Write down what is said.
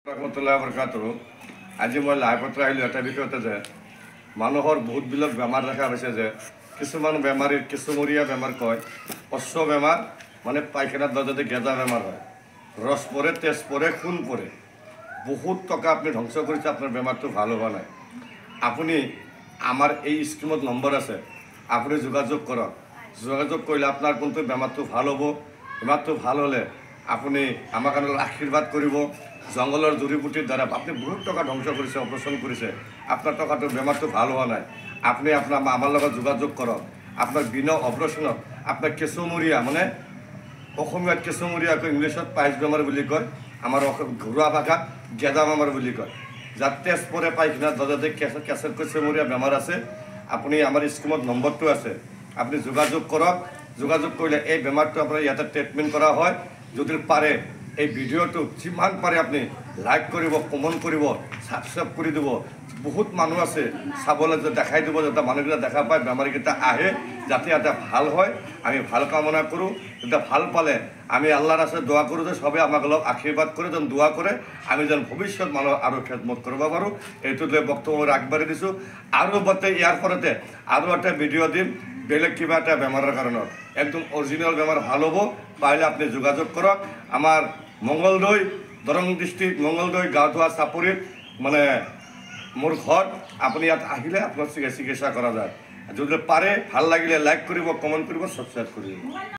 ৰহমতুল্লাহ বৰকাতুহ আজি মই লাইভত আহিলোঁ এটা বিষয়তে যে মানুহৰ বহুতবিলাক বেমাৰ দেখা পাইছে যে কিছুমান বেমাৰীৰ কেঁচুমৰীয়া বেমাৰ কয় অশ্ব বেমাৰ মানে পায়খানাৰ দৰ্জাতে গেজা বেমাৰ হয় ৰস পৰে তেজ পৰে খুন পৰে বহুত টকা আপুনি ধ্বংস কৰিছে আপোনাৰ বেমাৰটো ভাল হোৱা নাই আপুনি আমাৰ এই স্কিমত নম্বৰ আছে আপুনি যোগাযোগ কৰক যোগাযোগ কৰিলে আপোনাৰ কোনটো বেমাৰটো ভাল হ'ব বেমাৰটো ভাল হ'লে আপুনি আমাক আশীৰ্বাদ কৰিব জংগলৰ জড়িবুটিৰ দ্বাৰা আপুনি বহুত টকা ধ্বংস কৰিছে অপাৰেশ্যন কৰিছে আপোনাৰ টকাটো বেমাৰটো ভাল হোৱা নাই আপুনি আমাৰ লগত যোগাযোগ কৰক আপোনাৰ বিনা অপাৰেশ্যনত আপোনাৰ কেঁচুমৰীয়া মানে অসমীয়াত কেঁচুমৰীয়াক ইংলিছত পাইছ বেমাৰ বুলি কয় আমাৰ ঘৰুৱা ভাষাত গেদা বেমাৰ বুলি কয় যাৰ তেজ পৰে পায়খানাৰ দৰ্জাতে কেঁচেৰ কেঁচুমৰীয়া বেমাৰ আছে আপুনি আমাৰ স্কিমত নম্বৰটো আছে আপুনি যোগাযোগ কৰক যোগাযোগ কৰিলে এই বেমাৰটো আপোনাৰ ইয়াতে ট্ৰিটমেণ্ট কৰা হয় যদি পাৰে এই ভিডিঅ'টো যিমান পাৰে আপুনি লাইক কৰিব কমেণ্ট কৰিব ছাবস্ক্ৰাইব কৰি দিব বহুত মানুহ আছে চাবলৈ যে দেখাই দিব যাতে মানুহকেইটা দেখা পায় বেমাৰীকেইটা আহে যাতে ইয়াতে ভাল হয় আমি ভাল কামনা কৰোঁ যেতিয়া ভাল পালে আমি আল্লাহৰ আছে দোৱা কৰোঁ যে সবে আমাক অলপ আশীৰ্বাদ কৰে যেন দোৱা কৰে আমি যেন ভৱিষ্যত মানুহ আৰু খেদমত কৰিব পাৰোঁ এইটোলৈ বক্তব্য আগবাঢ়ি দিছোঁ আৰু বতে ইয়াৰ ফলতে আৰু এটা ভিডিঅ' দিম বেলেগ কিবা এটা বেমাৰৰ কাৰণত একদম অৰিজিনেল বেমাৰ ভাল হ'ব পাৰিলে আপুনি যোগাযোগ কৰক আমাৰ মঙ্গলদৈ দৰং ডিষ্ট্ৰিক্ট মঙ্গলদৈ গাঁৱধোৱা চাপৰিত মানে মোৰ ঘৰ আপুনি ইয়াত আহিলে আপোনাৰ চিকিৎসা কৰা যায় যদি পাৰে ভাল লাগিলে লাইক কৰিব কমেণ্ট কৰিব ছাবস্ক্ৰাইব কৰিব